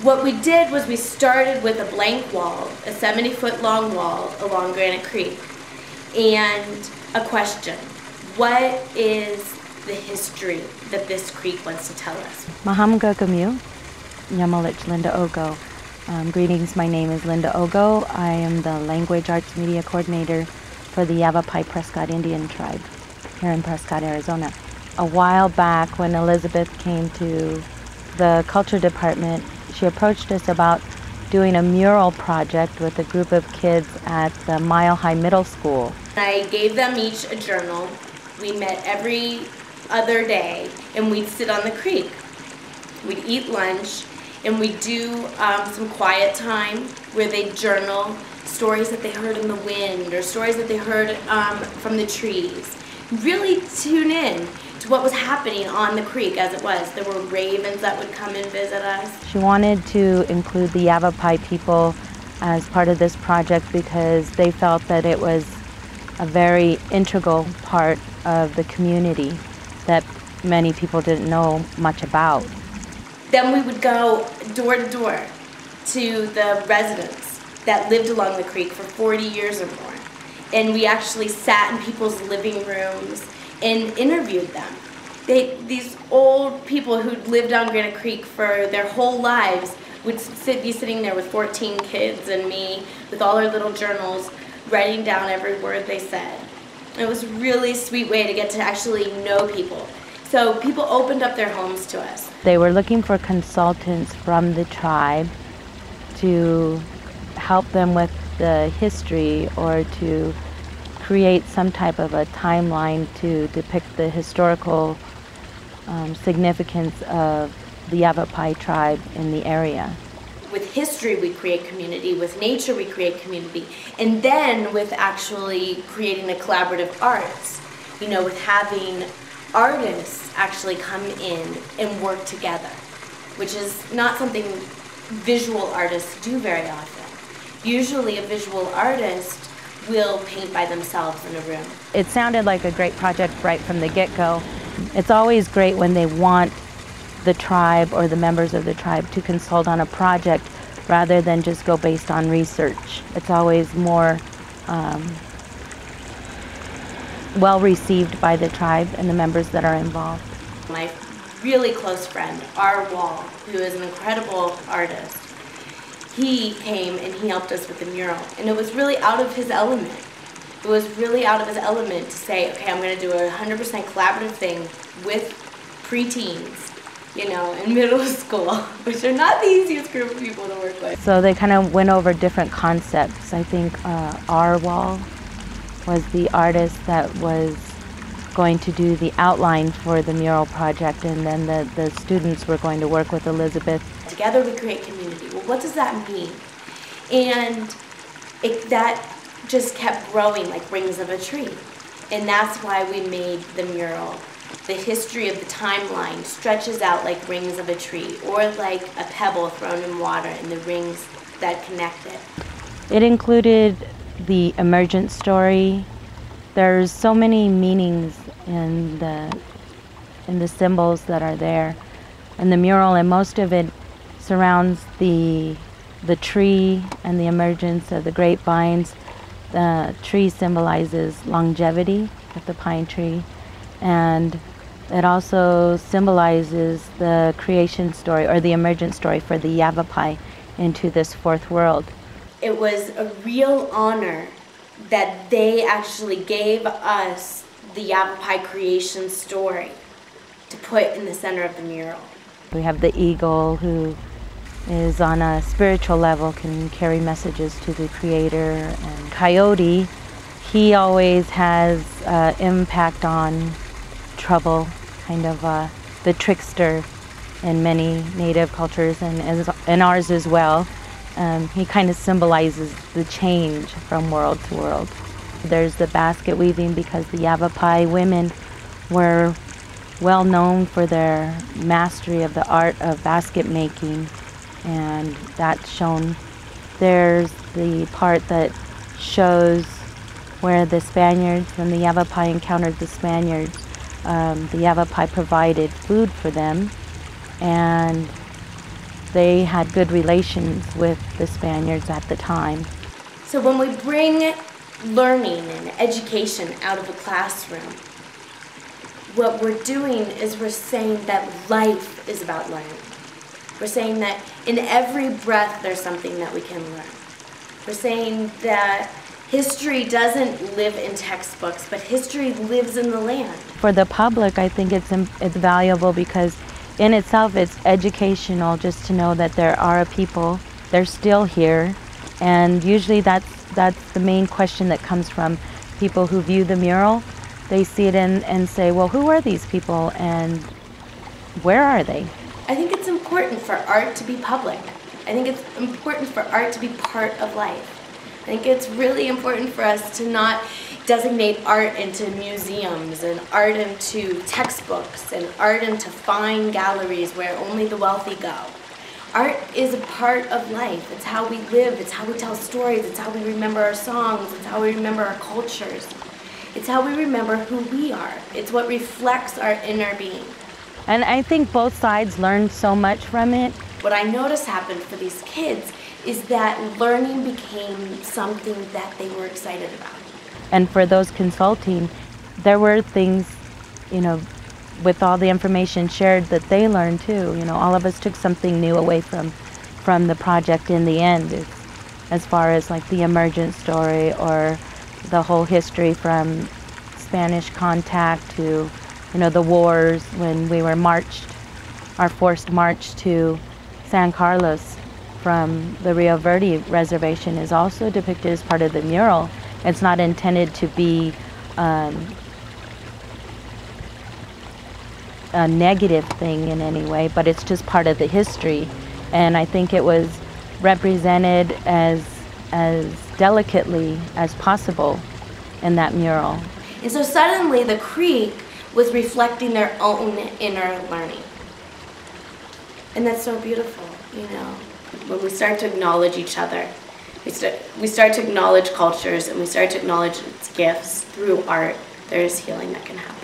What we did was we started with a blank wall, a 70-foot long wall along Granite Creek, and a question. What is the history that this creek wants to tell us? Mahamga Gamu, Yamalich Linda Ogo. Greetings, my name is Linda Ogo. I am the Language Arts Media Coordinator for the Yavapai Prescott Indian Tribe here in Prescott, Arizona. A while back when Elizabeth came to the Culture Department, she approached us about doing a mural project with a group of kids at the Mile High Middle School. I gave them each a journal. We met every other day and we'd sit on the creek. We'd eat lunch and we'd do some quiet time where they'd journal stories that they heard in the wind or stories that they heard from the trees. Really tune in to what was happening on the creek as it was. There were ravens that would come and visit us. She wanted to include the Yavapai people as part of this project because they felt that it was a very integral part of the community that many people didn't know much about. Then we would go door to door to the residents that lived along the creek for 40 years or more. And we actually sat in people's living rooms and interviewed them. These old people who'd lived on Granite Creek for their whole lives would be sitting there with 14 kids and me with all our little journals, writing down every word they said. It was a really sweet way to get to actually know people. So people opened up their homes to us. They were looking for consultants from the tribe to help them with the history or to create some type of a timeline to depict the historical significance of the Yavapai tribe in the area. With history we create community, with nature we create community, and then with actually creating the collaborative arts, you know, with having artists actually come in and work together, which is not something visual artists do very often. Usually a visual artist will paint by themselves in a room. It sounded like a great project right from the get-go. It's always great when they want the tribe or the members of the tribe to consult on a project rather than just go based on research. It's always more well received by the tribe and the members that are involved. My really close friend, R. Wall, who is an incredible artist, he came and he helped us with the mural, and it was really out of his element. It was really out of his element to say, okay, I'm going to do a 100% collaborative thing with preteens, you know, in middle school, which are not the easiest group of people to work with. So they kind of went over different concepts. I think R. Wall was the artist that was going to do the outline for the mural project, and then the students were going to work with Elizabeth. Together we create community. Well, what does that mean? And that just kept growing like rings of a tree. And that's why we made the mural. The history of the timeline stretches out like rings of a tree, or like a pebble thrown in water and the rings that connect it. It included the emergent story. There's so many meanings in the symbols that are there in the mural, and most of it surrounds the tree and the emergence of the grapevines. The tree symbolizes longevity with the pine tree, and it also symbolizes the creation story or the emergent story for the Yavapai into this fourth world. It was a real honor that they actually gave us the Yavapai creation story to put in the center of the mural. We have the eagle, who is on a spiritual level, can carry messages to the creator, and coyote, he always has impact on trouble, kind of the trickster in many native cultures and ours as well. He kind of symbolizes the change from world to world. There's the basket weaving, because the Yavapai women were well known for their mastery of the art of basket making, and that's shown. There's the part that shows where the Spaniards, when the Yavapai encountered the Spaniards, the Yavapai provided food for them, and they had good relations with the Spaniards at the time. So when we bring learning and education out of a classroom, what we're doing is we're saying that life is about learning. We're saying that in every breath there's something that we can learn. We're saying that history doesn't live in textbooks, but history lives in the land. For the public, I think it's valuable because in itself it's educational just to know that there are a people, they're still here, and usually that's the main question that comes from people who view the mural. They see it and say, well, who are these people and where are they? I think it's important for art to be public. I think it's important for art to be part of life. I think it's really important for us to not designate art into museums and art into textbooks and art into fine galleries where only the wealthy go. Art is a part of life. It's how we live. It's how we tell stories. It's how we remember our songs. It's how we remember our cultures. It's how we remember who we are. It's what reflects our inner being. And I think both sides learned so much from it. What I noticed happened for these kids is that learning became something that they were excited about. And for those consulting, there were things, with all the information shared that they learned too. All of us took something new away from the project in the end, as far as like the emergent story or the whole history from Spanish contact to, the wars when we were our forced march to San Carlos from the Rio Verde Reservation is also depicted as part of the mural. It's not intended to be a negative thing in any way, but it's just part of the history. And I think it was represented as delicately as possible in that mural. And so suddenly the creek was reflecting their own inner learning. And that's so beautiful, when we start to acknowledge each other. We start to acknowledge cultures and we start to acknowledge its gifts through art. There is healing that can happen.